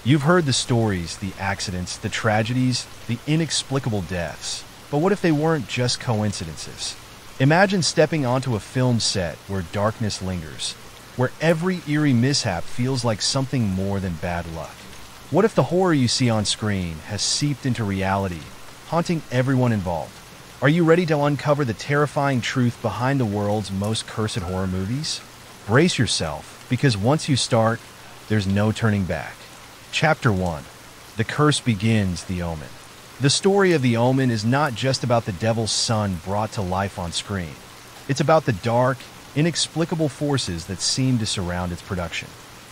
You've heard the stories, the accidents, the tragedies, the inexplicable deaths. But what if they weren't just coincidences? Imagine stepping onto a film set where darkness lingers, where every eerie mishap feels like something more than bad luck. What if the horror you see on screen has seeped into reality, haunting everyone involved? Are you ready to uncover the terrifying truth behind the world's most cursed horror movies? Brace yourself, because once you start, there's no turning back. Chapter 1. The Curse Begins, The Omen. The story of The Omen is not just about the devil's son brought to life on screen. It's about the dark, inexplicable forces that seem to surround its production.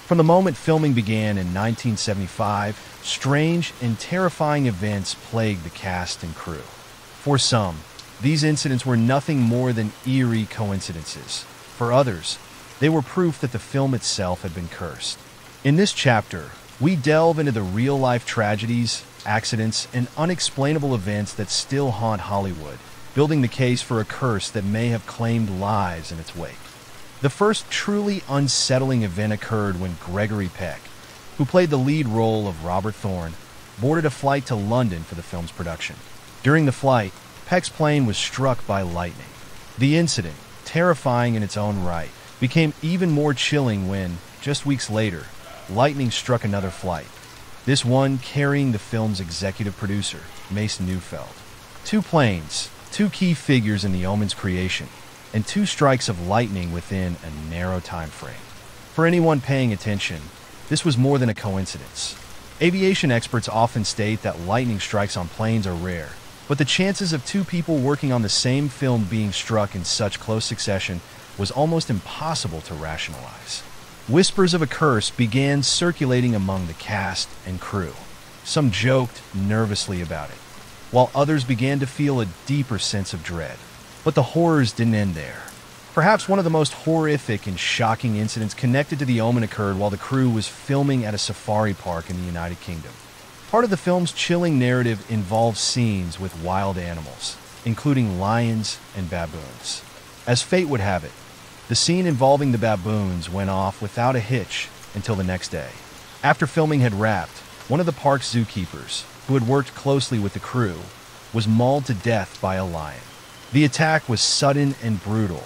From the moment filming began in 1975, strange and terrifying events plagued the cast and crew. For some, these incidents were nothing more than eerie coincidences. For others, they were proof that the film itself had been cursed. In this chapter, we delve into the real-life tragedies, accidents, and unexplainable events that still haunt Hollywood, building the case for a curse that may have claimed lives in its wake. The first truly unsettling event occurred when Gregory Peck, who played the lead role of Robert Thorne, boarded a flight to London for the film's production. During the flight, Peck's plane was struck by lightning. The incident, terrifying in its own right, became even more chilling when, just weeks later, lightning struck another flight, this one carrying the film's executive producer, Mace Neufeld. Two planes, two key figures in The Omen's creation, and two strikes of lightning within a narrow time frame. For anyone paying attention, this was more than a coincidence. Aviation experts often state that lightning strikes on planes are rare, but the chances of two people working on the same film being struck in such close succession was almost impossible to rationalize. Whispers of a curse began circulating among the cast and crew. Some joked nervously about it, while others began to feel a deeper sense of dread. But the horrors didn't end there. Perhaps one of the most horrific and shocking incidents connected to The Omen occurred while the crew was filming at a safari park in the United Kingdom. Part of the film's chilling narrative involves scenes with wild animals, including lions and baboons. As fate would have it, the scene involving the baboons went off without a hitch until the next day. After filming had wrapped, one of the park's zookeepers, who had worked closely with the crew, was mauled to death by a lion. The attack was sudden and brutal,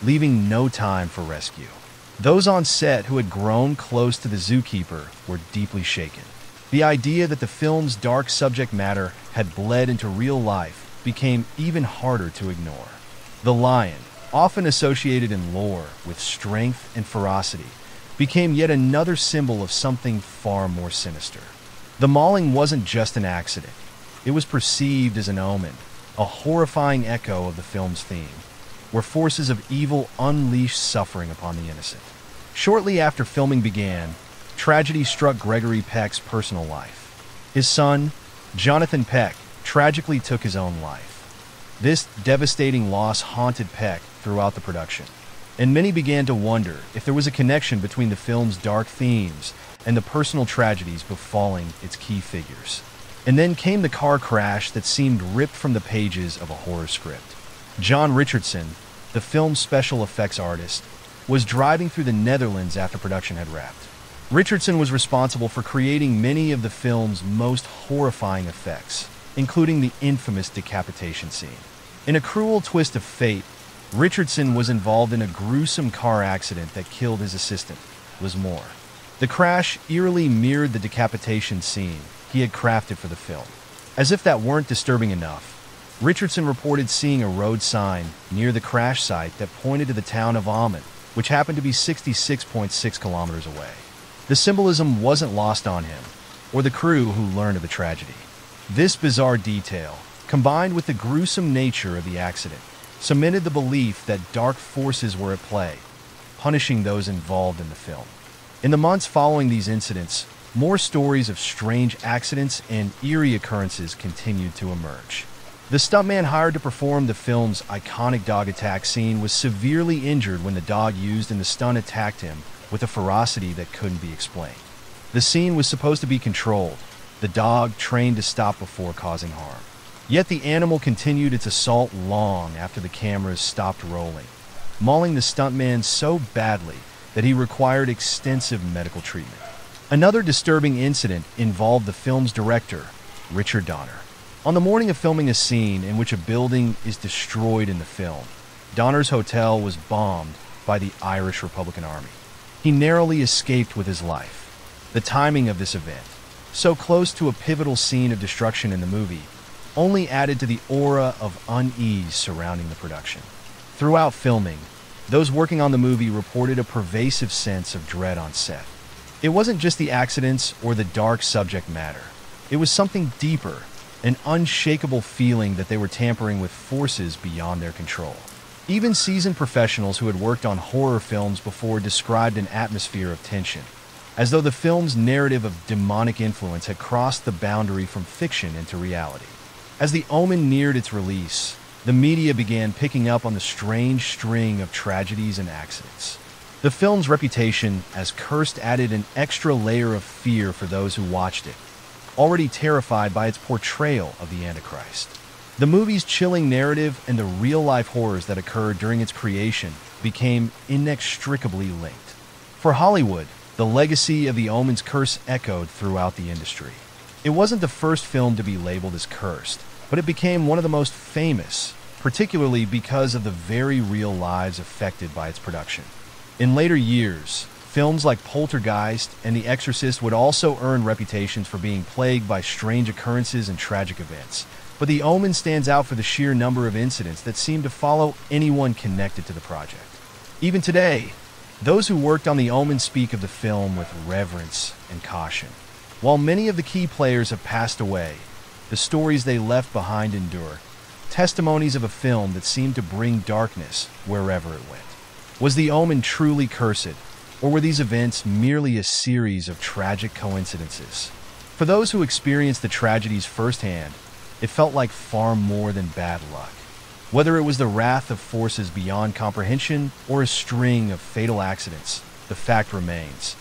leaving no time for rescue. Those on set who had grown close to the zookeeper were deeply shaken. The idea that the film's dark subject matter had bled into real life became even harder to ignore. The lion, often associated in lore with strength and ferocity, became yet another symbol of something far more sinister. The mauling wasn't just an accident. It was perceived as an omen, a horrifying echo of the film's theme, where forces of evil unleashed suffering upon the innocent. Shortly after filming began, tragedy struck Gregory Peck's personal life. His son, Jonathan Peck, tragically took his own life. This devastating loss haunted Peck throughout the production, and many began to wonder if there was a connection between the film's dark themes and the personal tragedies befalling its key figures. And then came the car crash that seemed ripped from the pages of a horror script. John Richardson, the film's special effects artist, was driving through the Netherlands after production had wrapped. Richardson was responsible for creating many of the film's most horrifying effects, including the infamous decapitation scene. In a cruel twist of fate, Richardson was involved in a gruesome car accident that killed his assistant, Liz Moore. The crash eerily mirrored the decapitation scene he had crafted for the film. As if that weren't disturbing enough, Richardson reported seeing a road sign near the crash site that pointed to the town of Amen, which happened to be 66.6 kilometers away. The symbolism wasn't lost on him, or the crew who learned of the tragedy. This bizarre detail, combined with the gruesome nature of the accident, cemented the belief that dark forces were at play, punishing those involved in the film. In the months following these incidents, more stories of strange accidents and eerie occurrences continued to emerge. The stuntman hired to perform the film's iconic dog attack scene was severely injured when the dog used in the stunt attacked him with a ferocity that couldn't be explained. The scene was supposed to be controlled, the dog trained to stop before causing harm. Yet the animal continued its assault long after the cameras stopped rolling, mauling the stuntman so badly that he required extensive medical treatment. Another disturbing incident involved the film's director, Richard Donner. On the morning of filming a scene in which a building is destroyed in the film, Donner's hotel was bombed by the Irish Republican Army. He narrowly escaped with his life. The timing of this event, so close to a pivotal scene of destruction in the movie, only added to the aura of unease surrounding the production. Throughout filming, those working on the movie reported a pervasive sense of dread on set. It wasn't just the accidents or the dark subject matter. It was something deeper, an unshakable feeling that they were tampering with forces beyond their control. Even seasoned professionals who had worked on horror films before described an atmosphere of tension, as though the film's narrative of demonic influence had crossed the boundary from fiction into reality. As The Omen neared its release, the media began picking up on the strange string of tragedies and accidents. The film's reputation as cursed added an extra layer of fear for those who watched it, already terrified by its portrayal of the Antichrist. The movie's chilling narrative and the real-life horrors that occurred during its creation became inextricably linked. For Hollywood, the legacy of The Omen's curse echoed throughout the industry. It wasn't the first film to be labeled as cursed, but it became one of the most famous, particularly because of the very real lives affected by its production. In later years, films like Poltergeist and The Exorcist would also earn reputations for being plagued by strange occurrences and tragic events, but The Omen stands out for the sheer number of incidents that seem to follow anyone connected to the project. Even today, those who worked on The Omen speak of the film with reverence and caution. While many of the key players have passed away, the stories they left behind endure, testimonies of a film that seemed to bring darkness wherever it went. Was The Omen truly cursed? Or were these events merely a series of tragic coincidences? For those who experienced the tragedies firsthand, it felt like far more than bad luck. Whether it was the wrath of forces beyond comprehension or a string of fatal accidents, the fact remains.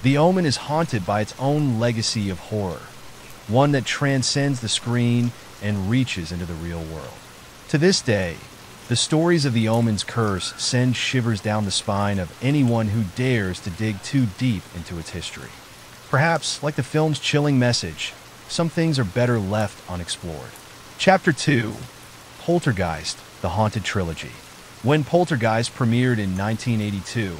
The Omen is haunted by its own legacy of horror, one that transcends the screen and reaches into the real world. To this day, the stories of The Omen's curse send shivers down the spine of anyone who dares to dig too deep into its history. Perhaps, like the film's chilling message, some things are better left unexplored. Chapter 2: Poltergeist, the Haunted Trilogy. When Poltergeist premiered in 1982,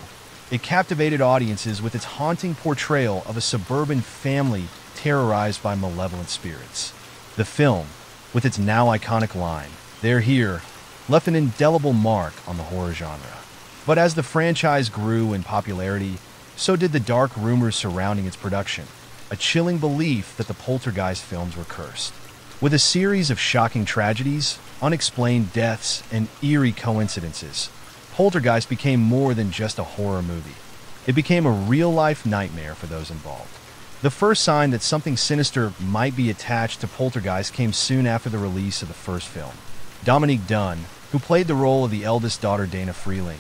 it captivated audiences with its haunting portrayal of a suburban family terrorized by malevolent spirits. The film, with its now iconic line, "They're here," left an indelible mark on the horror genre. But as the franchise grew in popularity, so did the dark rumors surrounding its production, a chilling belief that the Poltergeist films were cursed. With a series of shocking tragedies, unexplained deaths, and eerie coincidences, Poltergeist became more than just a horror movie. It became a real-life nightmare for those involved. The first sign that something sinister might be attached to Poltergeist came soon after the release of the first film. Dominique Dunne, who played the role of the eldest daughter Dana Freeling,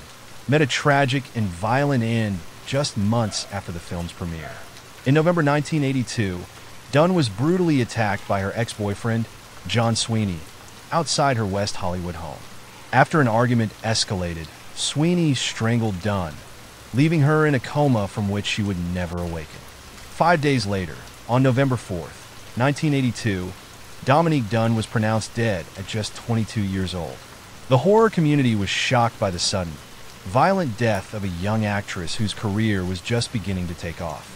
met a tragic and violent end just months after the film's premiere. In November 1982, Dunne was brutally attacked by her ex-boyfriend, John Sweeney, outside her West Hollywood home. After an argument escalated, Sweeney strangled Dunne, leaving her in a coma from which she would never awaken. 5 days later, on November 4th, 1982, Dominique Dunne was pronounced dead at just 22 years old. The horror community was shocked by the sudden, violent death of a young actress whose career was just beginning to take off.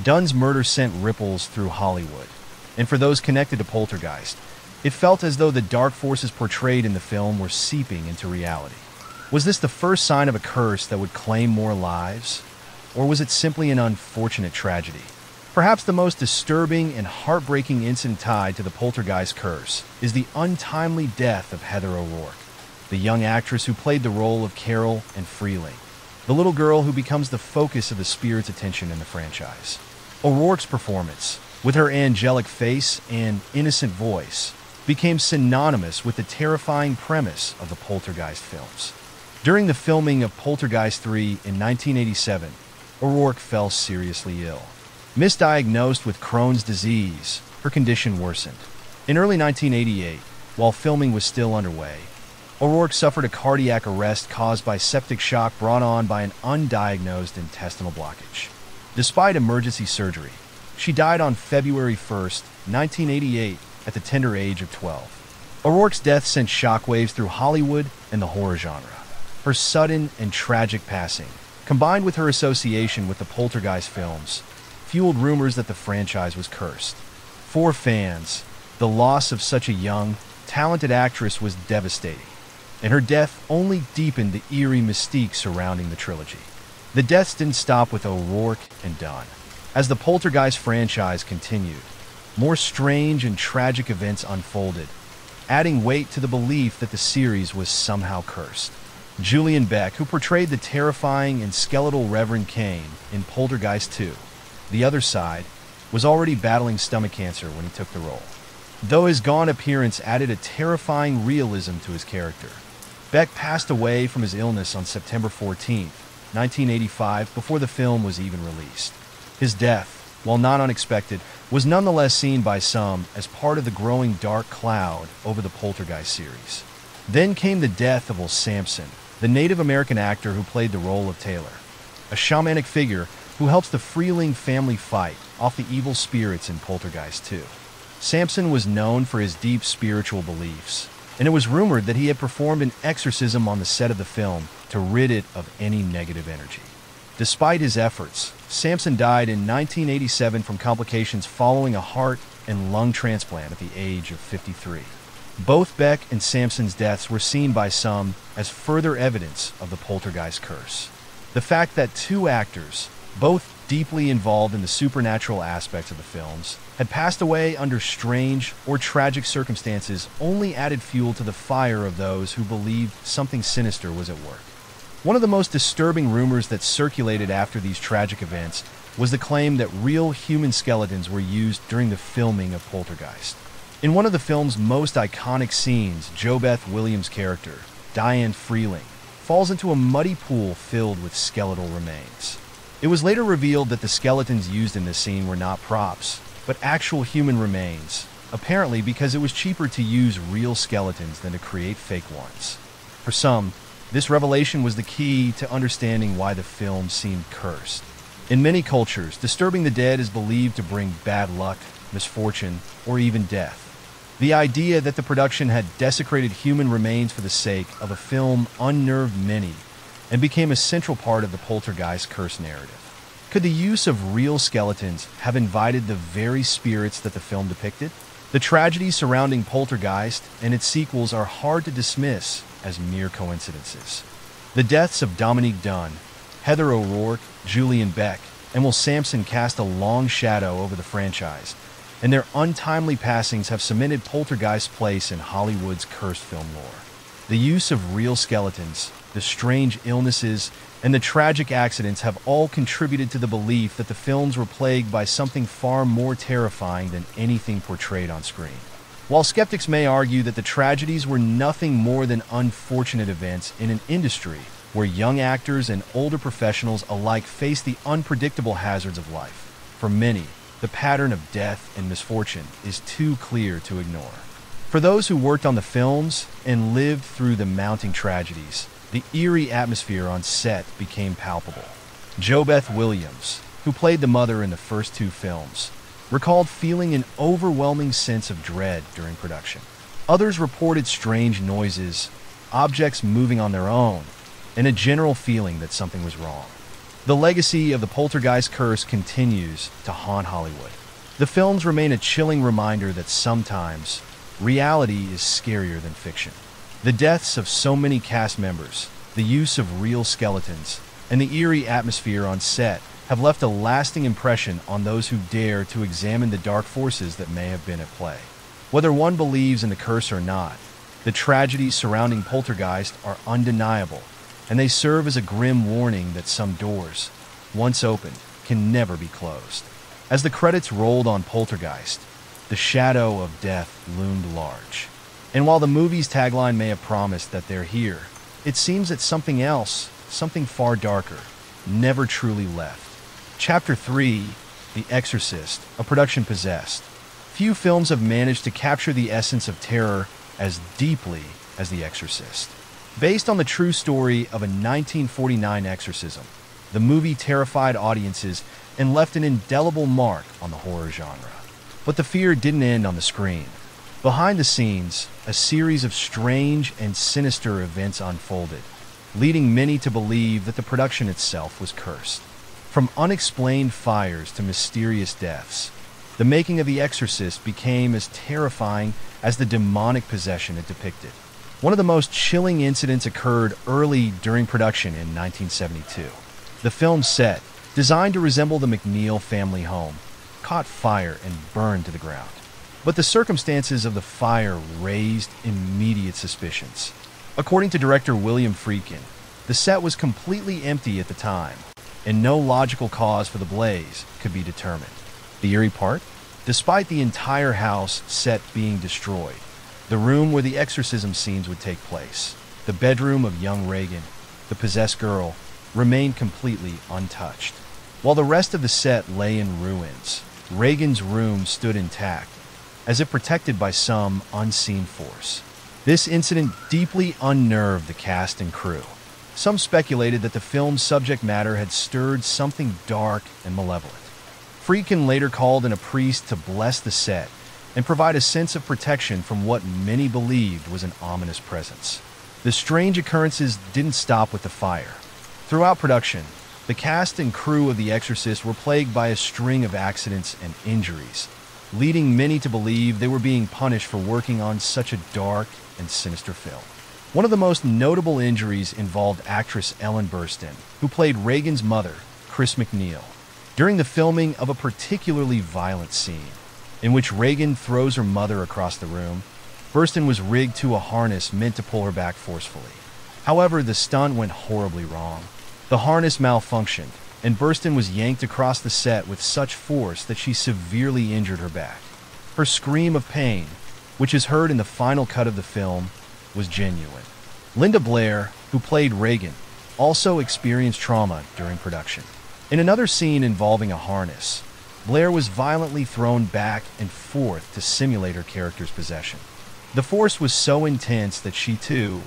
Dunne's murder sent ripples through Hollywood, and for those connected to Poltergeist, it felt as though the dark forces portrayed in the film were seeping into reality. Was this the first sign of a curse that would claim more lives? Or was it simply an unfortunate tragedy? Perhaps the most disturbing and heartbreaking incident tied to the Poltergeist curse is the untimely death of Heather O'Rourke, the young actress who played the role of Carol and Freeling, the little girl who becomes the focus of the spirit's attention in the franchise. O'Rourke's performance, with her angelic face and innocent voice, became synonymous with the terrifying premise of the Poltergeist films. During the filming of Poltergeist 3 in 1987, O'Rourke fell seriously ill. Misdiagnosed with Crohn's disease, her condition worsened. In early 1988, while filming was still underway, O'Rourke suffered a cardiac arrest caused by septic shock brought on by an undiagnosed intestinal blockage. Despite emergency surgery, she died on February 1st, 1988, at the tender age of 12. O'Rourke's death sent shockwaves through Hollywood and the horror genre. Her sudden and tragic passing, combined with her association with the Poltergeist films, fueled rumors that the franchise was cursed. For fans, the loss of such a young, talented actress was devastating, and her death only deepened the eerie mystique surrounding the trilogy. The deaths didn't stop with O'Rourke and Dunn. As the Poltergeist franchise continued, more strange and tragic events unfolded, adding weight to the belief that the series was somehow cursed. Julian Beck, who portrayed the terrifying and skeletal Reverend Kane in Poltergeist 2, The Other Side, was already battling stomach cancer when he took the role. Though his gaunt appearance added a terrifying realism to his character, Beck passed away from his illness on September 14, 1985, before the film was even released. His death, while not unexpected, was nonetheless seen by some as part of the growing dark cloud over the Poltergeist series. Then came the death of Will Sampson, the Native American actor who played the role of Taylor, a shamanic figure who helps the Freeling family fight off the evil spirits in Poltergeist 2. Sampson was known for his deep spiritual beliefs, and it was rumored that he had performed an exorcism on the set of the film to rid it of any negative energy. Despite his efforts, Sampson died in 1987 from complications following a heart and lung transplant at the age of 53. Both Beck and Sampson's deaths were seen by some as further evidence of the Poltergeist curse. The fact that two actors, both deeply involved in the supernatural aspects of the films, had passed away under strange or tragic circumstances only added fuel to the fire of those who believed something sinister was at work. One of the most disturbing rumors that circulated after these tragic events was the claim that real human skeletons were used during the filming of Poltergeist. In one of the film's most iconic scenes, JoBeth Williams' character, Diane Freeling, falls into a muddy pool filled with skeletal remains. It was later revealed that the skeletons used in this scene were not props, but actual human remains, apparently because it was cheaper to use real skeletons than to create fake ones. For some, this revelation was the key to understanding why the film seemed cursed. In many cultures, disturbing the dead is believed to bring bad luck, misfortune, or even death. The idea that the production had desecrated human remains for the sake of a film unnerved many and became a central part of the Poltergeist curse narrative. Could the use of real skeletons have invited the very spirits that the film depicted? The tragedies surrounding Poltergeist and its sequels are hard to dismiss as mere coincidences. The deaths of Dominique Dunne, Heather O'Rourke, Julian Beck, and Will Sampson cast a long shadow over the franchise, and their untimely passings have cemented Poltergeist's place in Hollywood's cursed film lore. The use of real skeletons, the strange illnesses, and the tragic accidents have all contributed to the belief that the films were plagued by something far more terrifying than anything portrayed on screen. While skeptics may argue that the tragedies were nothing more than unfortunate events in an industry where young actors and older professionals alike face the unpredictable hazards of life, for many, the pattern of death and misfortune is too clear to ignore. For those who worked on the films and lived through the mounting tragedies, the eerie atmosphere on set became palpable. JoBeth Williams, who played the mother in the first two films, recalled feeling an overwhelming sense of dread during production. Others reported strange noises, objects moving on their own, and a general feeling that something was wrong. The legacy of the Poltergeist curse continues to haunt Hollywood. The films remain a chilling reminder that sometimes reality is scarier than fiction. The deaths of so many cast members, the use of real skeletons, and the eerie atmosphere on set have left a lasting impression on those who dare to examine the dark forces that may have been at play. Whether one believes in the curse or not, the tragedies surrounding Poltergeist are undeniable, and they serve as a grim warning that some doors, once opened, can never be closed. As the credits rolled on Poltergeist, the shadow of death loomed large. And while the movie's tagline may have promised that they're here, it seems that something else, something far darker, never truly left. Chapter 3, The Exorcist, a production possessed. Few films have managed to capture the essence of terror as deeply as The Exorcist. Based on the true story of a 1949 exorcism, the movie terrified audiences and left an indelible mark on the horror genre. But the fear didn't end on the screen. Behind the scenes, a series of strange and sinister events unfolded, leading many to believe that the production itself was cursed. From unexplained fires to mysterious deaths, the making of The Exorcist became as terrifying as the demonic possession it depicted. One of the most chilling incidents occurred early during production in 1972. The film set, designed to resemble the McNeil family home, caught fire and burned to the ground. But the circumstances of the fire raised immediate suspicions. According to director William Friedkin, the set was completely empty at the time, and no logical cause for the blaze could be determined. The eerie part? Despite the entire house set being destroyed, the room where the exorcism scenes would take place, the bedroom of young Regan, the possessed girl, remained completely untouched. While the rest of the set lay in ruins, Regan's room stood intact, as if protected by some unseen force. This incident deeply unnerved the cast and crew. Some speculated that the film's subject matter had stirred something dark and malevolent. Friedkin later called in a priest to bless the set and provide a sense of protection from what many believed was an ominous presence. The strange occurrences didn't stop with the fire. Throughout production, the cast and crew of The Exorcist were plagued by a string of accidents and injuries, leading many to believe they were being punished for working on such a dark and sinister film. One of the most notable injuries involved actress Ellen Burstyn, who played Regan's mother, Chris McNeil, during the filming of a particularly violent scene, in which Regan throws her mother across the room. Burstyn was rigged to a harness meant to pull her back forcefully. However, the stunt went horribly wrong. The harness malfunctioned, and Burstyn was yanked across the set with such force that she severely injured her back. Her scream of pain, which is heard in the final cut of the film, was genuine. Linda Blair, who played Regan, also experienced trauma during production. In another scene involving a harness, Blair was violently thrown back and forth to simulate her character's possession. The force was so intense that she, too,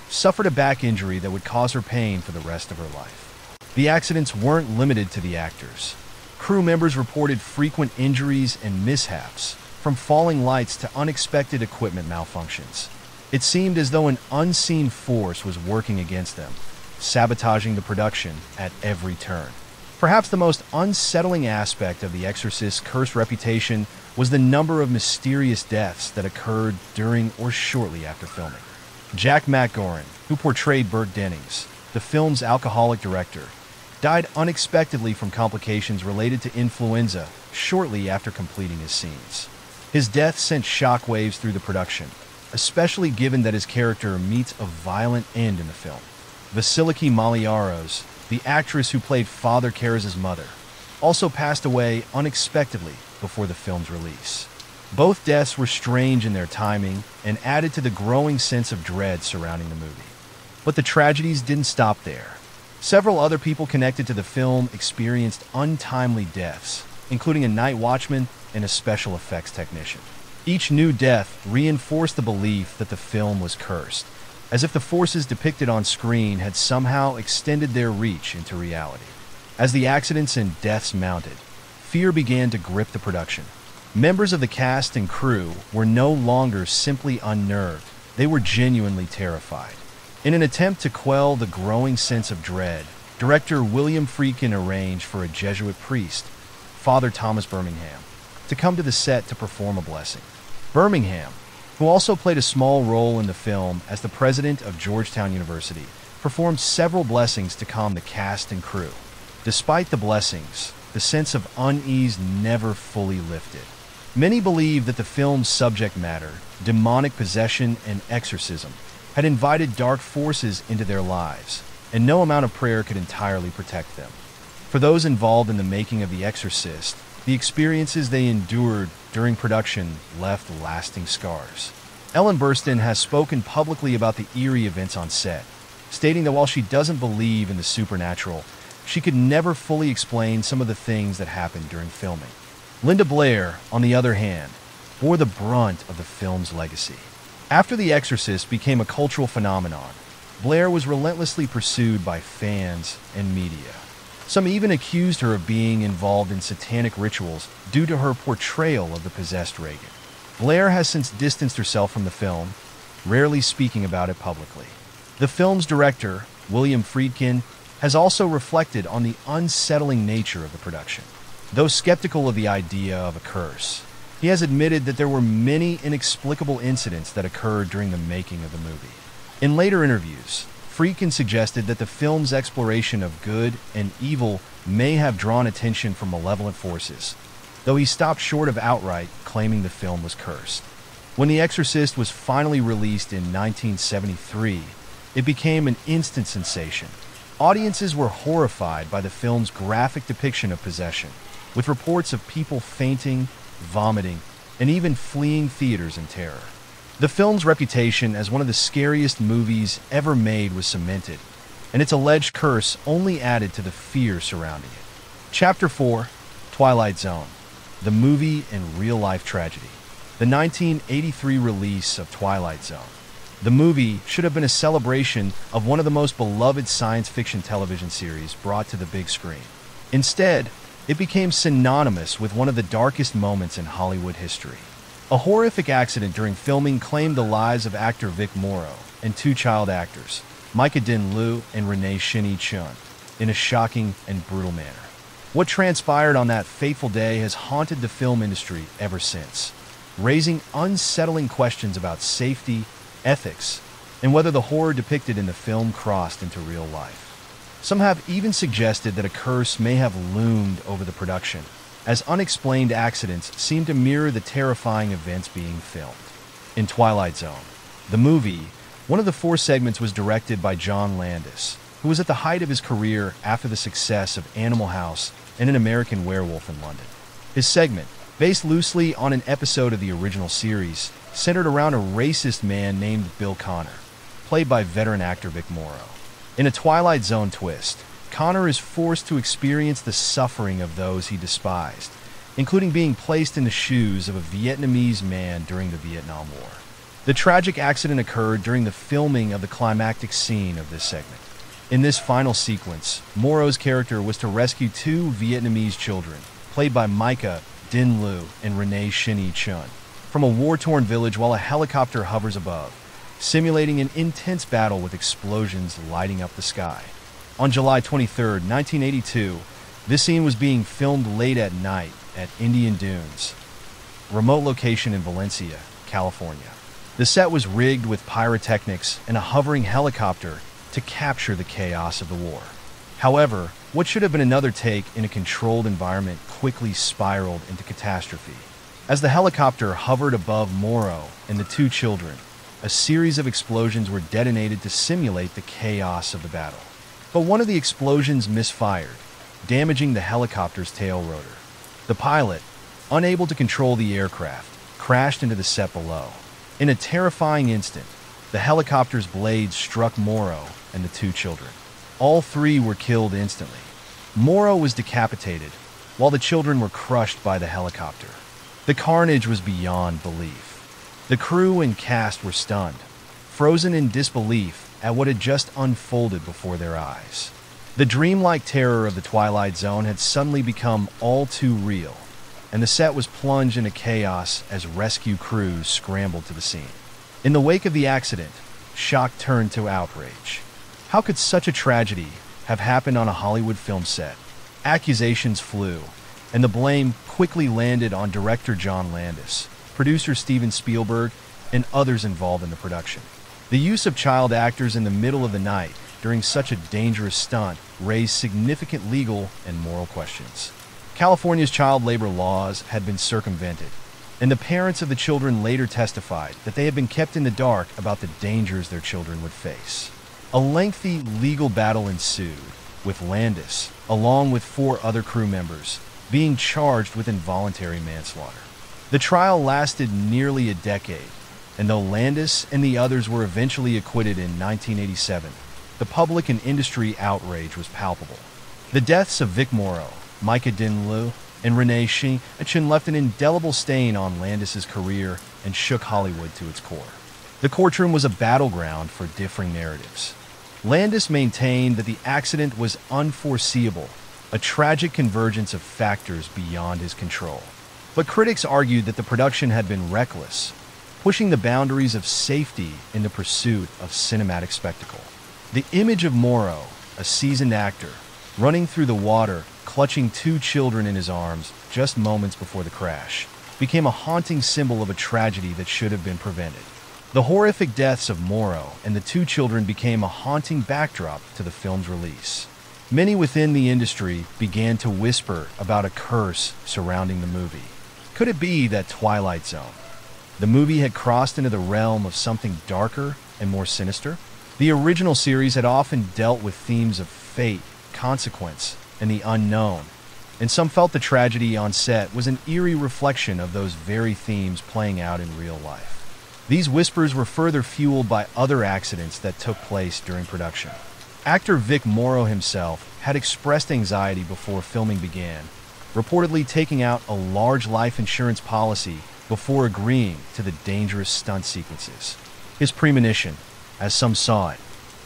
suffered a back injury that would cause her pain for the rest of her life. The accidents weren't limited to the actors. Crew members reported frequent injuries and mishaps, from falling lights to unexpected equipment malfunctions. It seemed as though an unseen force was working against them, sabotaging the production at every turn. Perhaps the most unsettling aspect of The Exorcist's cursed reputation was the number of mysterious deaths that occurred during or shortly after filming. Jack McGoran, who portrayed Burt Dennings, the film's alcoholic director, died unexpectedly from complications related to influenza shortly after completing his scenes. His death sent shockwaves through the production, especially given that his character meets a violent end in the film. Vasiliki Maliaros, the actress who played Father Karras' mother, also passed away unexpectedly before the film's release. Both deaths were strange in their timing and added to the growing sense of dread surrounding the movie. But the tragedies didn't stop there. Several other people connected to the film experienced untimely deaths, including a night watchman and a special effects technician. Each new death reinforced the belief that the film was cursed, as if the forces depicted on screen had somehow extended their reach into reality. As the accidents and deaths mounted, fear began to grip the production. Members of the cast and crew were no longer simply unnerved, they were genuinely terrified. In an attempt to quell the growing sense of dread, director William Friedkin arranged for a Jesuit priest, Father Thomas Birmingham, to come to the set to perform a blessing. Birmingham, who also played a small role in the film as the president of Georgetown University, performed several blessings to calm the cast and crew. Despite the blessings, the sense of unease never fully lifted. Many believe that the film's subject matter, demonic possession and exorcism, had invited dark forces into their lives, and no amount of prayer could entirely protect them. For those involved in the making of The Exorcist, the experiences they endured during production left lasting scars. Ellen Burstyn has spoken publicly about the eerie events on set, stating that while she doesn't believe in the supernatural, she could never fully explain some of the things that happened during filming. Linda Blair, on the other hand, bore the brunt of the film's legacy. After The Exorcist became a cultural phenomenon, Blair was relentlessly pursued by fans and media. Some even accused her of being involved in satanic rituals due to her portrayal of the possessed Reagan. Blair has since distanced herself from the film, rarely speaking about it publicly. The film's director, William Friedkin, has also reflected on the unsettling nature of the production. Though skeptical of the idea of a curse, he has admitted that there were many inexplicable incidents that occurred during the making of the movie. In later interviews, Friedkin suggested that the film's exploration of good and evil may have drawn attention from malevolent forces, though he stopped short of outright claiming the film was cursed. When The Exorcist was finally released in 1973, it became an instant sensation. Audiences were horrified by the film's graphic depiction of possession, with reports of people fainting, vomiting, and even fleeing theaters in terror. The film's reputation as one of the scariest movies ever made was cemented, and its alleged curse only added to the fear surrounding it. Chapter 4: Twilight Zone, the movie and real-life tragedy. The 1983 release of Twilight Zone. The movie should have been a celebration of one of the most beloved science fiction television series brought to the big screen. Instead, it became synonymous with one of the darkest moments in Hollywood history. A horrific accident during filming claimed the lives of actor Vic Morrow and two child actors, Micah Din Liu and Renee Shinnie Chun, in a shocking and brutal manner. What transpired on that fateful day has haunted the film industry ever since, raising unsettling questions about safety, ethics, and whether the horror depicted in the film crossed into real life. Some have even suggested that a curse may have loomed over the production, as unexplained accidents seem to mirror the terrifying events being filmed. In Twilight Zone, the movie, one of the 4 segments was directed by John Landis, who was at the height of his career after the success of Animal House and An American Werewolf in London. His segment, based loosely on an episode of the original series, centered around a racist man named Bill Connor, played by veteran actor Vic Morrow. In a Twilight Zone twist, Connor is forced to experience the suffering of those he despised, including being placed in the shoes of a Vietnamese man during the Vietnam War. The tragic accident occurred during the filming of the climactic scene of this segment. In this final sequence, Morrow's character was to rescue 2 Vietnamese children, played by Micah Din Liu and Renee Shinnie Chun, from a war-torn village while a helicopter hovers above, simulating an intense battle with explosions lighting up the sky. On July 23, 1982, this scene was being filmed late at night at Indian Dunes, a remote location in Valencia, California. The set was rigged with pyrotechnics and a hovering helicopter to capture the chaos of the war. However, what should have been another take in a controlled environment quickly spiraled into catastrophe. As the helicopter hovered above Morrow and the 2 children, a series of explosions were detonated to simulate the chaos of the battle. But one of the explosions misfired, damaging the helicopter's tail rotor. The pilot, unable to control the aircraft, crashed into the set below. In a terrifying instant, the helicopter's blades struck Morrow and the 2 children. All 3 were killed instantly. Morrow was decapitated, while the children were crushed by the helicopter. The carnage was beyond belief. The crew and cast were stunned, frozen in disbelief at what had just unfolded before their eyes. The dreamlike terror of the Twilight Zone had suddenly become all too real, and the set was plunged into chaos as rescue crews scrambled to the scene. In the wake of the accident, shock turned to outrage. How could such a tragedy have happened on a Hollywood film set? Accusations flew, and the blame quickly landed on director John Landis, producer Steven Spielberg, and others involved in the production. The use of child actors in the middle of the night during such a dangerous stunt raised significant legal and moral questions. California's child labor laws had been circumvented, and the parents of the children later testified that they had been kept in the dark about the dangers their children would face. A lengthy legal battle ensued, with Landis, along with 4 other crew members, being charged with involuntary manslaughter. The trial lasted nearly a decade, and though Landis and the others were eventually acquitted in 1987, the public and industry outrage was palpable. The deaths of Vic Morrow, Micah Din Liu, and Renee Shinnie Chun left an indelible stain on Landis's career and shook Hollywood to its core. The courtroom was a battleground for differing narratives. Landis maintained that the accident was unforeseeable a tragic convergence of factors beyond his control. But critics argued that the production had been reckless, pushing the boundaries of safety in the pursuit of cinematic spectacle. The image of Morrow, a seasoned actor, running through the water, clutching two children in his arms just moments before the crash, became a haunting symbol of a tragedy that should have been prevented. The horrific deaths of Morrow and the two children became a haunting backdrop to the film's release. Many within the industry began to whisper about a curse surrounding the movie. Could it be that Twilight Zone, the movie, had crossed into the realm of something darker and more sinister? The original series had often dealt with themes of fate, consequence, and the unknown, and some felt the tragedy on set was an eerie reflection of those very themes playing out in real life. These whispers were further fueled by other accidents that took place during production. Actor Vic Morrow himself had expressed anxiety before filming began, reportedly taking out a large life insurance policy before agreeing to the dangerous stunt sequences. His premonition, as some saw it,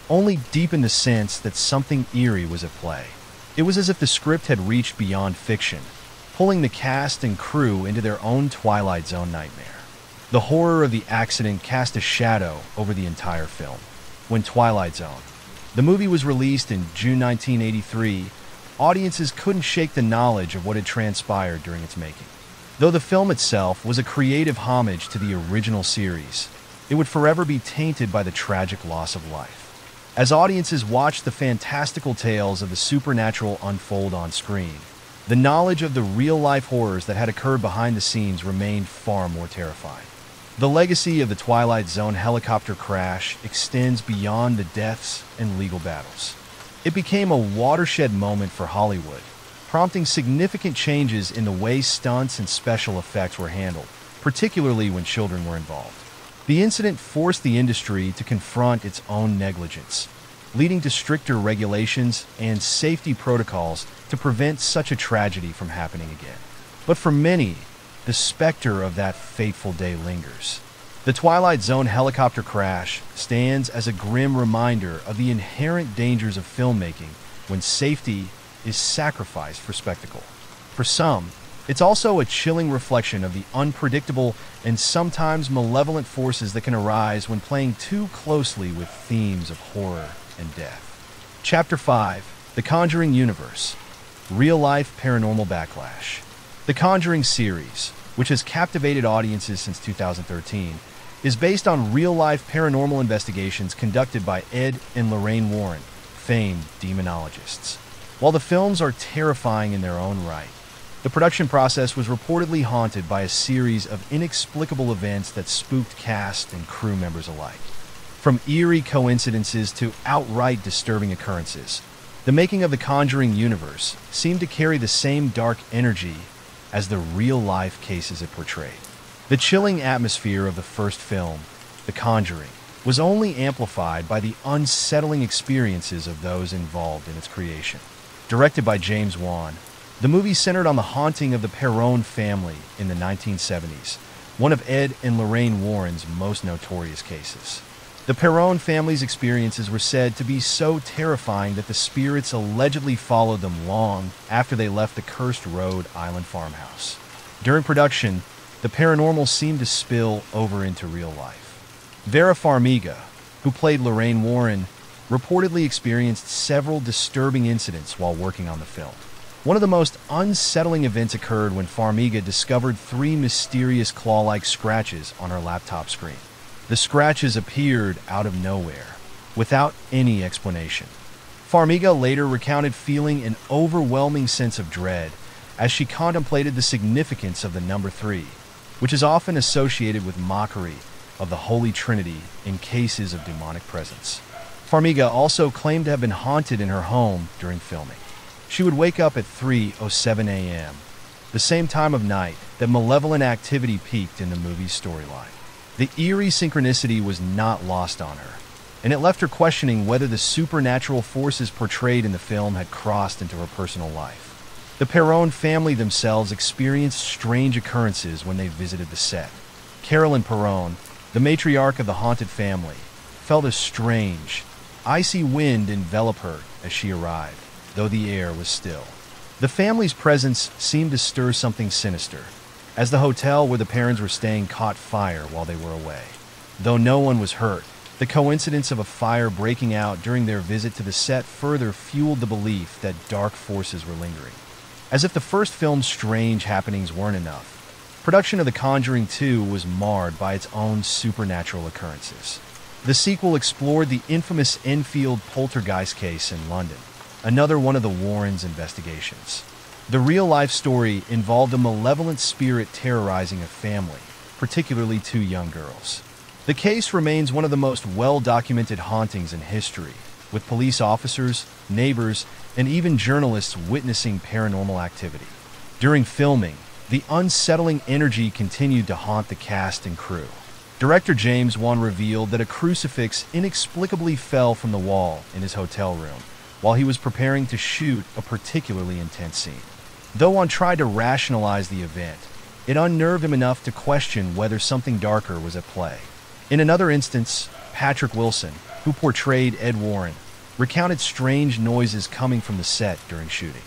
only deepened the sense that something eerie was at play. It was as if the script had reached beyond fiction, pulling the cast and crew into their own Twilight Zone nightmare. The horror of the accident cast a shadow over the entire film. When Twilight Zone, the movie, was released in June 1983, audiences couldn't shake the knowledge of what had transpired during its making. Though the film itself was a creative homage to the original series, it would forever be tainted by the tragic loss of life. As audiences watched the fantastical tales of the supernatural unfold on screen, the knowledge of the real-life horrors that had occurred behind the scenes remained far more terrifying. The legacy of the Twilight Zone helicopter crash extends beyond the deaths and legal battles. It became a watershed moment for Hollywood, prompting significant changes in the way stunts and special effects were handled, particularly when children were involved. The incident forced the industry to confront its own negligence, leading to stricter regulations and safety protocols to prevent such a tragedy from happening again. But for many, the specter of that fateful day lingers. The Twilight Zone helicopter crash stands as a grim reminder of the inherent dangers of filmmaking when safety is sacrificed for spectacle. For some, it's also a chilling reflection of the unpredictable and sometimes malevolent forces that can arise when playing too closely with themes of horror and death. Chapter 5: The Conjuring Universe. Real-life paranormal backlash. The Conjuring series, which has captivated audiences since 2013, is based on real-life paranormal investigations conducted by Ed and Lorraine Warren, famed demonologists. While the films are terrifying in their own right, the production process was reportedly haunted by a series of inexplicable events that spooked cast and crew members alike. From eerie coincidences to outright disturbing occurrences, the making of the Conjuring universe seemed to carry the same dark energy as the real-life cases it portrayed. The chilling atmosphere of the first film, The Conjuring, was only amplified by the unsettling experiences of those involved in its creation. Directed by James Wan, the movie centered on the haunting of the Perron family in the 1970s, one of Ed and Lorraine Warren's most notorious cases. The Perron family's experiences were said to be so terrifying that the spirits allegedly followed them long after they left the cursed Rhode Island farmhouse. During production, the paranormal seemed to spill over into real life. Vera Farmiga, who played Lorraine Warren, reportedly experienced several disturbing incidents while working on the film. One of the most unsettling events occurred when Farmiga discovered 3 mysterious claw-like scratches on her laptop screen. The scratches appeared out of nowhere, without any explanation. Farmiga later recounted feeling an overwhelming sense of dread as she contemplated the significance of the number 3, which is often associated with mockery of the Holy Trinity in cases of demonic presence. Farmiga also claimed to have been haunted in her home during filming. She would wake up at 3:07 a.m., the same time of night that malevolent activity peaked in the movie's storyline. The eerie synchronicity was not lost on her, and it left her questioning whether the supernatural forces portrayed in the film had crossed into her personal life. The Perron family themselves experienced strange occurrences when they visited the set. Carolyn Perron, the matriarch of the haunted family, felt a strange, icy wind envelop her as she arrived, though the air was still. The family's presence seemed to stir something sinister, as the hotel where the parents were staying caught fire while they were away. Though no one was hurt, the coincidence of a fire breaking out during their visit to the set further fueled the belief that dark forces were lingering. As if the first film's strange happenings weren't enough, production of The Conjuring 2 was marred by its own supernatural occurrences. The sequel explored the infamous Enfield poltergeist case in London, another one of the Warrens' investigations. The real-life story involved a malevolent spirit terrorizing a family, particularly two young girls. The case remains one of the most well-documented hauntings in history, with police officers, neighbors, and even journalists witnessing paranormal activity. During filming, the unsettling energy continued to haunt the cast and crew. Director James Wan revealed that a crucifix inexplicably fell from the wall in his hotel room while he was preparing to shoot a particularly intense scene. Though Wan tried to rationalize the event, it unnerved him enough to question whether something darker was at play. In another instance, Patrick Wilson, who portrayed Ed Warren, recounted strange noises coming from the set during shooting.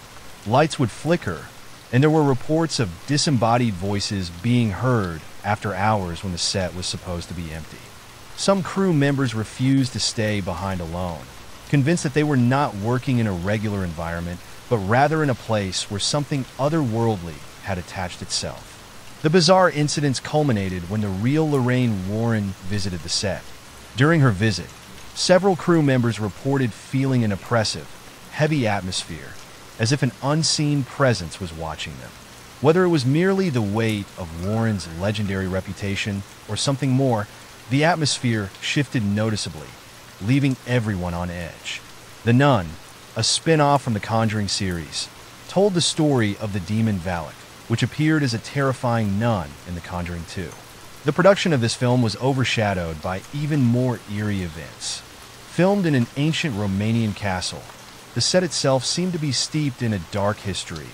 Lights would flicker, and there were reports of disembodied voices being heard after hours when the set was supposed to be empty. Some crew members refused to stay behind alone, convinced that they were not working in a regular environment, but rather in a place where something otherworldly had attached itself. The bizarre incidents culminated when the real Lorraine Warren visited the set. During her visit, several crew members reported feeling an oppressive, heavy atmosphere, as if an unseen presence was watching them. Whether it was merely the weight of Warren's legendary reputation or something more, the atmosphere shifted noticeably, leaving everyone on edge. The Nun, a spin-off from the Conjuring series, told the story of the demon Valak, which appeared as a terrifying nun in The Conjuring 2. The production of this film was overshadowed by even more eerie events. Filmed in an ancient Romanian castle, the set itself seemed to be steeped in a dark history,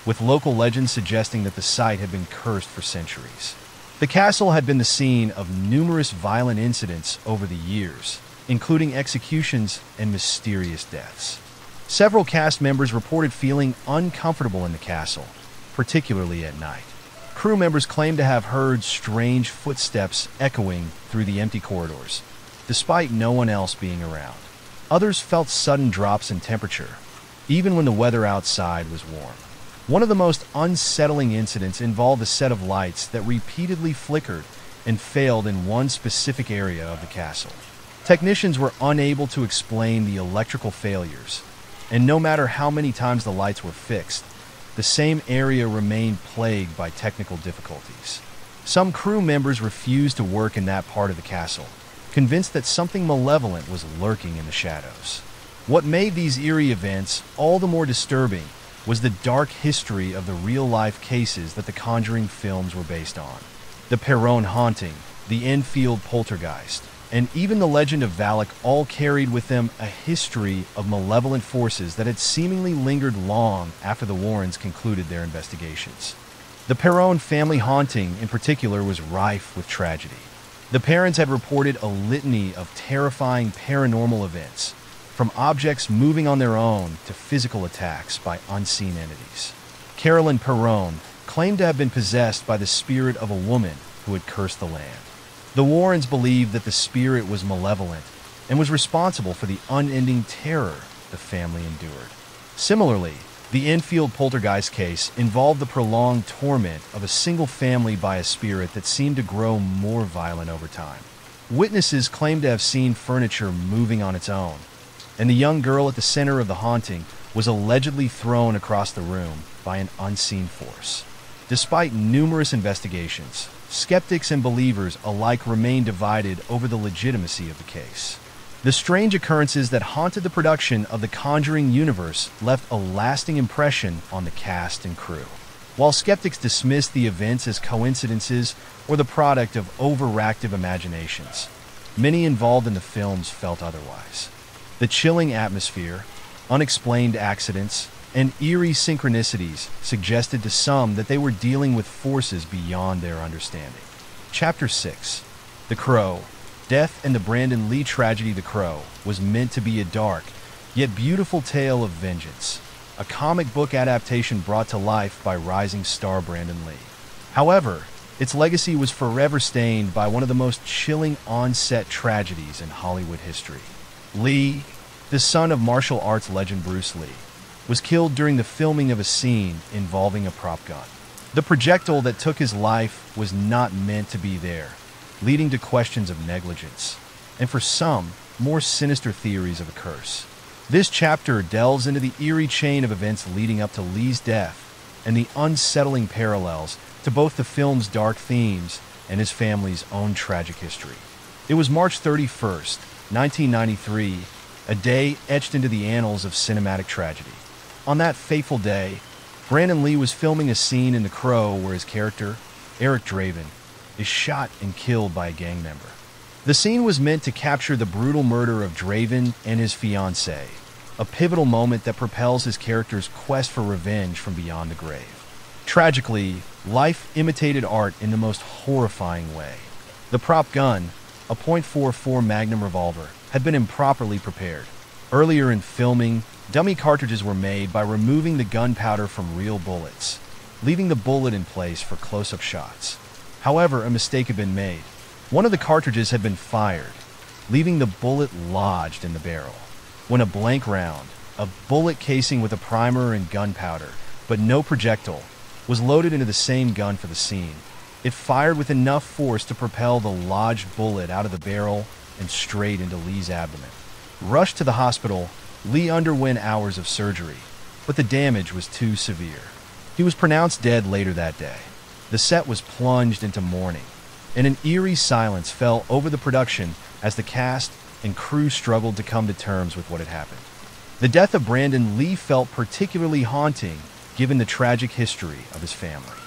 with local legends suggesting that the site had been cursed for centuries. The castle had been the scene of numerous violent incidents over the years, including executions and mysterious deaths. Several cast members reported feeling uncomfortable in the castle, particularly at night. Crew members claimed to have heard strange footsteps echoing through the empty corridors, despite no one else being around. Others felt sudden drops in temperature, even when the weather outside was warm. One of the most unsettling incidents involved a set of lights that repeatedly flickered and failed in one specific area of the castle. Technicians were unable to explain the electrical failures, and no matter how many times the lights were fixed, the same area remained plagued by technical difficulties. Some crew members refused to work in that part of the castle, convinced that something malevolent was lurking in the shadows. What made these eerie events all the more disturbing was the dark history of the real-life cases that the Conjuring films were based on. The Perron haunting, the Enfield poltergeist, and even the legend of Valak all carried with them a history of malevolent forces that had seemingly lingered long after the Warrens concluded their investigations. The Perron family haunting, in particular, was rife with tragedy. The parents had reported a litany of terrifying paranormal events, from objects moving on their own to physical attacks by unseen entities. Carolyn Perron claimed to have been possessed by the spirit of a woman who had cursed the land. The Warrens believed that the spirit was malevolent and was responsible for the unending terror the family endured. Similarly, the Enfield poltergeist case involved the prolonged torment of a single family by a spirit that seemed to grow more violent over time. Witnesses claimed to have seen furniture moving on its own, and the young girl at the center of the haunting was allegedly thrown across the room by an unseen force. Despite numerous investigations, skeptics and believers alike remain divided over the legitimacy of the case. The strange occurrences that haunted the production of the Conjuring universe left a lasting impression on the cast and crew. While skeptics dismissed the events as coincidences or the product of overactive imaginations, many involved in the films felt otherwise. The chilling atmosphere, unexplained accidents, and eerie synchronicities suggested to some that they were dealing with forces beyond their understanding. Chapter 6. The Crow. Death and the Brandon Lee tragedy The Crow was meant to be a dark, yet beautiful tale of vengeance, a a comic book adaptation brought to life by rising star Brandon Lee. However, its legacy was forever stained by one of the most chilling on-set tragedies in Hollywood history. Lee, the son of martial arts legend Bruce Lee, was killed during the filming of a scene involving a prop gun. The projectile that took his life was not meant to be there, leading to questions of negligence, and for some, more sinister theories of a curse. This chapter delves into the eerie chain of events leading up to Lee's death and the unsettling parallels to both the film's dark themes and his family's own tragic history. It was March 31st, 1993, a day etched into the annals of cinematic tragedy. On that fateful day, Brandon Lee was filming a scene in The Crow where his character, Eric Draven, is shot and killed by a gang member. The scene was meant to capture the brutal murder of Draven and his fiancée, a pivotal moment that propels his character's quest for revenge from beyond the grave. Tragically, life imitated art in the most horrifying way. The prop gun, a .44 Magnum revolver, had been improperly prepared. Earlier in filming, dummy cartridges were made by removing the gunpowder from real bullets, leaving the bullet in place for close-up shots. However, a mistake had been made. One of the cartridges had been fired, leaving the bullet lodged in the barrel. When a blank round, a bullet casing with a primer and gunpowder, but no projectile, was loaded into the same gun for the scene, it fired with enough force to propel the lodged bullet out of the barrel and straight into Lee's abdomen. Rushed to the hospital, Lee underwent hours of surgery, but the damage was too severe. He was pronounced dead later that day. The set was plunged into mourning, and an eerie silence fell over the production as the cast and crew struggled to come to terms with what had happened. The death of Brandon Lee felt particularly haunting given the tragic history of his family.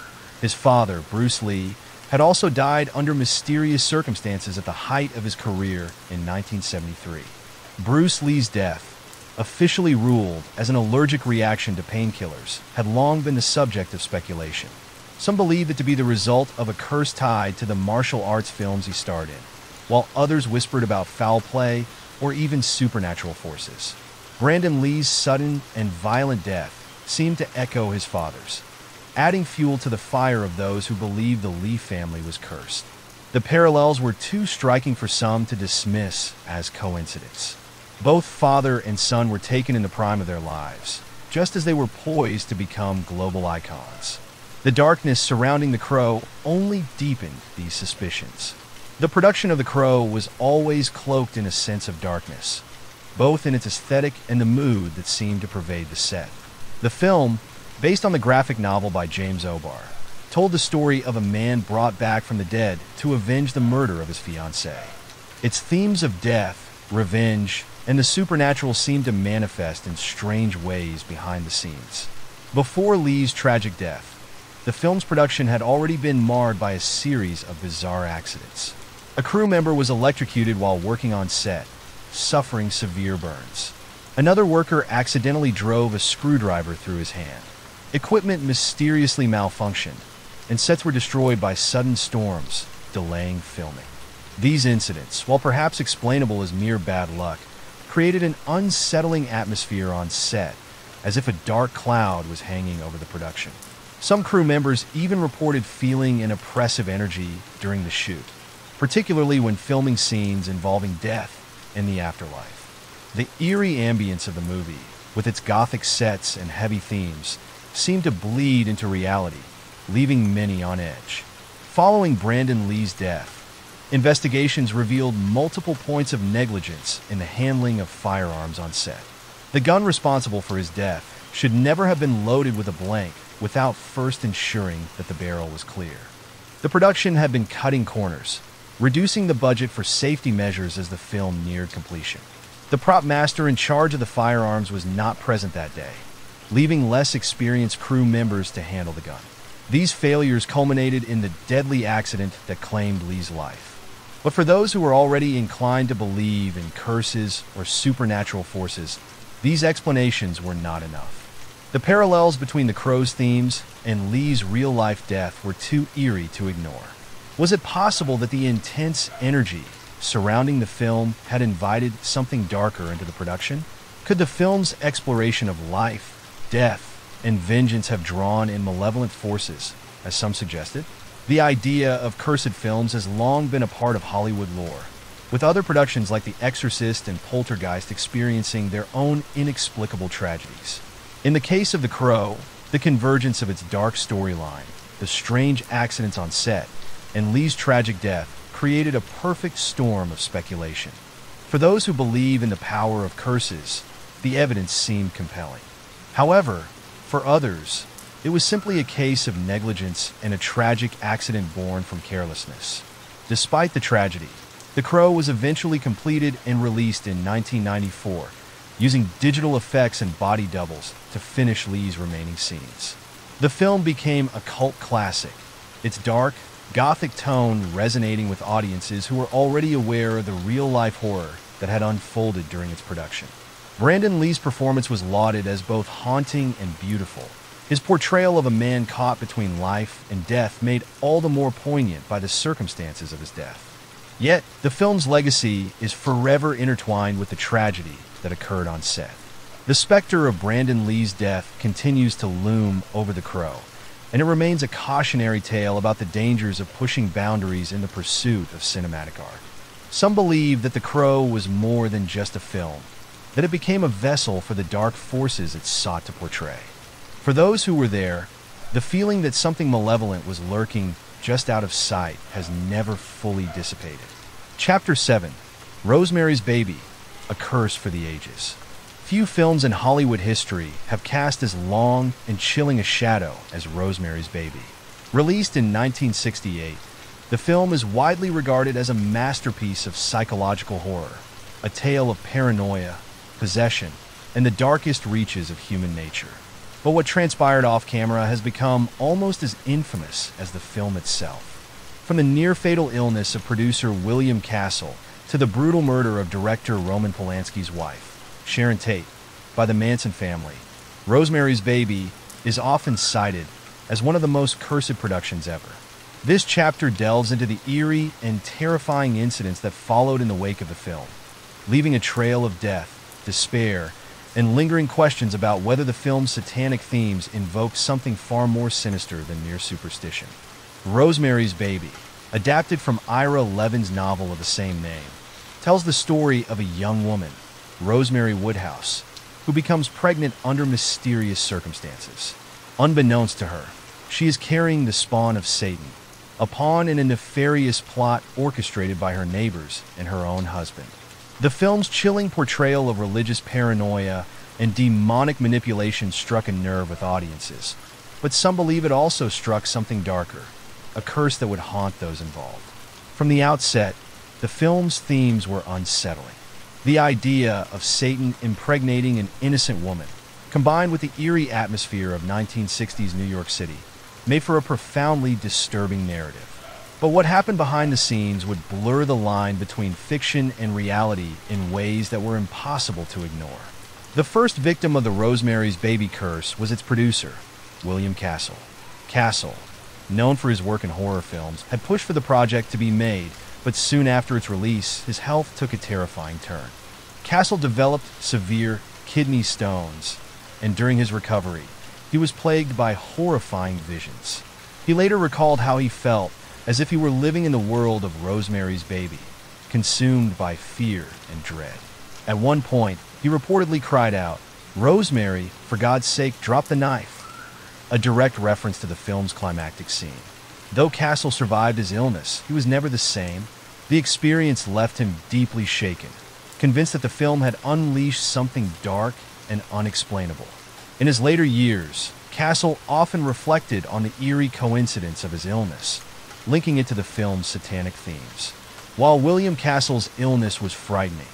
His father, Bruce Lee, had also died under mysterious circumstances at the height of his career in 1973. Bruce Lee's death, officially ruled as an allergic reaction to painkillers, had long been the subject of speculation. Some believed it to be the result of a curse tied to the martial arts films he starred in, while others whispered about foul play or even supernatural forces. Brandon Lee's sudden and violent death seemed to echo his father's, adding fuel to the fire of those who believed the Lee family was cursed. The parallels were too striking for some to dismiss as coincidence. Both father and son were taken in the prime of their lives, just as they were poised to become global icons. The darkness surrounding The Crow only deepened these suspicions. The production of The Crow was always cloaked in a sense of darkness, both in its aesthetic and the mood that seemed to pervade the set. The film, based on the graphic novel by James O'Barr, told the story of a man brought back from the dead to avenge the murder of his fiancée. Its themes of death, revenge, and the supernatural seemed to manifest in strange ways behind the scenes. Before Lee's tragic death, the film's production had already been marred by a series of bizarre accidents. A crew member was electrocuted while working on set, suffering severe burns. Another worker accidentally drove a screwdriver through his hand. Equipment mysteriously malfunctioned, and sets were destroyed by sudden storms, delaying filming. These incidents, while perhaps explainable as mere bad luck, created an unsettling atmosphere on set, as if a dark cloud was hanging over the production. Some crew members even reported feeling an oppressive energy during the shoot, particularly when filming scenes involving death and the afterlife. The eerie ambience of the movie, with its gothic sets and heavy themes, seemed to bleed into reality, leaving many on edge. Following Brandon Lee's death, investigations revealed multiple points of negligence in the handling of firearms on set. The gun responsible for his death should never have been loaded with a blank without first ensuring that the barrel was clear. The production had been cutting corners, reducing the budget for safety measures as the film neared completion. The prop master in charge of the firearms was not present that day, leaving less experienced crew members to handle the gun. These failures culminated in the deadly accident that claimed Lee's life. But for those who were already inclined to believe in curses or supernatural forces, these explanations were not enough. The parallels between The Crow's themes and Lee's real-life death were too eerie to ignore. Was it possible that the intense energy surrounding the film had invited something darker into the production? Could the film's exploration of life, death and vengeance have drawn in malevolent forces, as some suggested. The idea of cursed films has long been a part of Hollywood lore, with other productions like The Exorcist and Poltergeist experiencing their own inexplicable tragedies. In the case of The Crow, the convergence of its dark storyline, the strange accidents on set, and Lee's tragic death created a perfect storm of speculation. For those who believe in the power of curses, the evidence seemed compelling. However, for others, it was simply a case of negligence and a tragic accident born from carelessness. Despite the tragedy, The Crow was eventually completed and released in 1994, using digital effects and body doubles to finish Lee's remaining scenes. The film became a cult classic, its dark, gothic tone resonating with audiences who were already aware of the real-life horror that had unfolded during its production. Brandon Lee's performance was lauded as both haunting and beautiful. His portrayal of a man caught between life and death made all the more poignant by the circumstances of his death. Yet, the film's legacy is forever intertwined with the tragedy that occurred on set. The specter of Brandon Lee's death continues to loom over The Crow, and it remains a cautionary tale about the dangers of pushing boundaries in the pursuit of cinematic art. Some believe that The Crow was more than just a film, that it became a vessel for the dark forces it sought to portray. For those who were there, the feeling that something malevolent was lurking just out of sight has never fully dissipated. Chapter 7: Rosemary's Baby, A Curse for the Ages. Few films in Hollywood history have cast as long and chilling a shadow as Rosemary's Baby. Released in 1968, the film is widely regarded as a masterpiece of psychological horror, a tale of paranoia, possession, and the darkest reaches of human nature. But what transpired off-camera has become almost as infamous as the film itself. From the near-fatal illness of producer William Castle to the brutal murder of director Roman Polanski's wife, Sharon Tate, by the Manson family, Rosemary's Baby is often cited as one of the most cursed productions ever. This chapter delves into the eerie and terrifying incidents that followed in the wake of the film, leaving a trail of death, despair, and lingering questions about whether the film's satanic themes invoke something far more sinister than mere superstition. Rosemary's Baby, adapted from Ira Levin's novel of the same name, tells the story of a young woman, Rosemary Woodhouse, who becomes pregnant under mysterious circumstances. Unbeknownst to her, she is carrying the spawn of Satan, a pawn in a nefarious plot orchestrated by her neighbors and her own husband. The film's chilling portrayal of religious paranoia and demonic manipulation struck a nerve with audiences, but some believe it also struck something darker, a curse that would haunt those involved. From the outset, the film's themes were unsettling. The idea of Satan impregnating an innocent woman, combined with the eerie atmosphere of 1960s New York City, made for a profoundly disturbing narrative. But what happened behind the scenes would blur the line between fiction and reality in ways that were impossible to ignore. The first victim of the Rosemary's Baby curse was its producer, William Castle. Castle, known for his work in horror films, had pushed for the project to be made, but soon after its release, his health took a terrifying turn. Castle developed severe kidney stones, and during his recovery, he was plagued by horrifying visions. He later recalled how he felt as if he were living in the world of Rosemary's Baby, consumed by fear and dread. At one point, he reportedly cried out, "Rosemary, for God's sake, drop the knife," a direct reference to the film's climactic scene. Though Castle survived his illness, he was never the same. The experience left him deeply shaken, convinced that the film had unleashed something dark and unexplainable. In his later years, Castle often reflected on the eerie coincidence of his illness, linking it to the film's satanic themes. While William Castle's illness was frightening,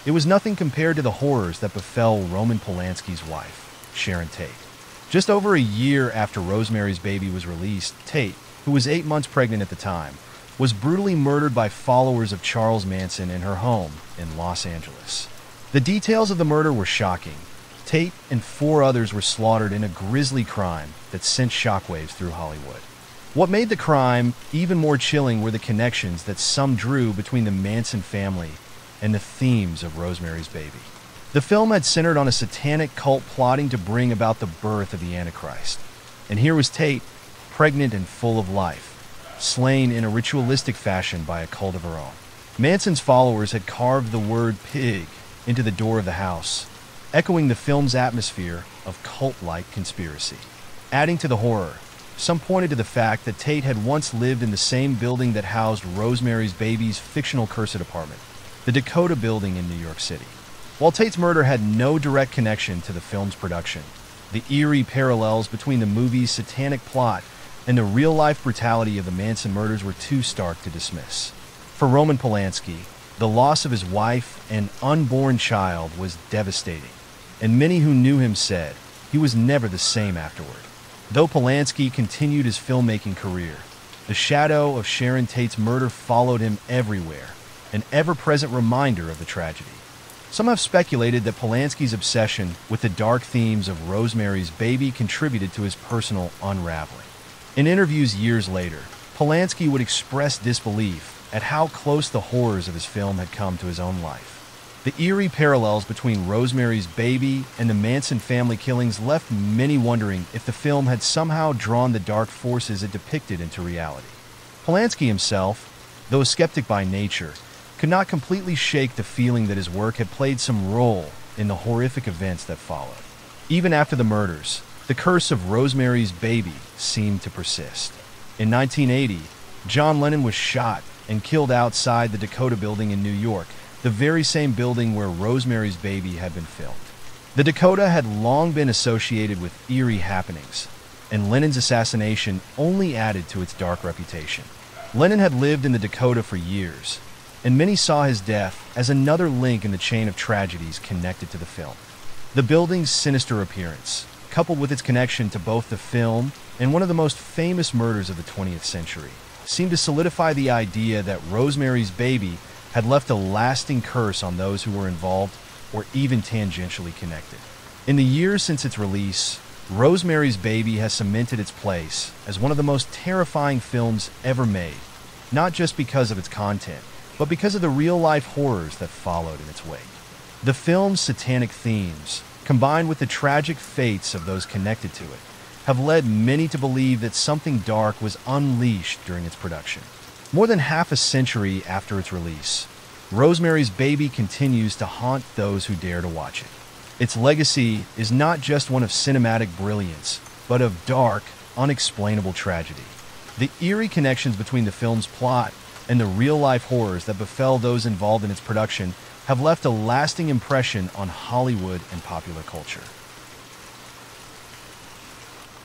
it was nothing compared to the horrors that befell Roman Polanski's wife, Sharon Tate. Just over a year after Rosemary's Baby was released, Tate, who was 8 months pregnant at the time, was brutally murdered by followers of Charles Manson in her home in Los Angeles. The details of the murder were shocking. Tate and 4 others were slaughtered in a grisly crime that sent shockwaves through Hollywood. What made the crime even more chilling were the connections that some drew between the Manson family and the themes of Rosemary's Baby. The film had centered on a satanic cult plotting to bring about the birth of the Antichrist. And here was Tate, pregnant and full of life, slain in a ritualistic fashion by a cult of her own. Manson's followers had carved the word pig into the door of the house, echoing the film's atmosphere of cult-like conspiracy. Adding to the horror, some pointed to the fact that Tate had once lived in the same building that housed Rosemary's Baby's fictional cursed apartment, the Dakota Building in New York City. While Tate's murder had no direct connection to the film's production, the eerie parallels between the movie's satanic plot and the real-life brutality of the Manson murders were too stark to dismiss. For Roman Polanski, the loss of his wife and unborn child was devastating, and many who knew him said he was never the same afterward. Though Polanski continued his filmmaking career, the shadow of Sharon Tate's murder followed him everywhere, an ever-present reminder of the tragedy. Some have speculated that Polanski's obsession with the dark themes of Rosemary's Baby contributed to his personal unraveling. In interviews years later, Polanski would express disbelief at how close the horrors of his film had come to his own life. The eerie parallels between Rosemary's Baby and the Manson family killings left many wondering if the film had somehow drawn the dark forces it depicted into reality. Polanski himself, though a skeptic by nature, could not completely shake the feeling that his work had played some role in the horrific events that followed. Even after the murders, the curse of Rosemary's Baby seemed to persist. In 1980, John Lennon was shot and killed outside the Dakota Building in New York, the very same building where Rosemary's Baby had been filmed. The Dakota had long been associated with eerie happenings, and Lennon's assassination only added to its dark reputation. Lennon had lived in the Dakota for years, and many saw his death as another link in the chain of tragedies connected to the film. The building's sinister appearance, coupled with its connection to both the film and one of the most famous murders of the 20th century, seemed to solidify the idea that Rosemary's Baby had left a lasting curse on those who were involved or even tangentially connected. In the years since its release, Rosemary's Baby has cemented its place as one of the most terrifying films ever made, not just because of its content, but because of the real-life horrors that followed in its wake. The film's satanic themes, combined with the tragic fates of those connected to it, have led many to believe that something dark was unleashed during its production. More than half a century after its release, Rosemary's Baby continues to haunt those who dare to watch it. Its legacy is not just one of cinematic brilliance, but of dark, unexplainable tragedy. The eerie connections between the film's plot and the real-life horrors that befell those involved in its production have left a lasting impression on Hollywood and popular culture.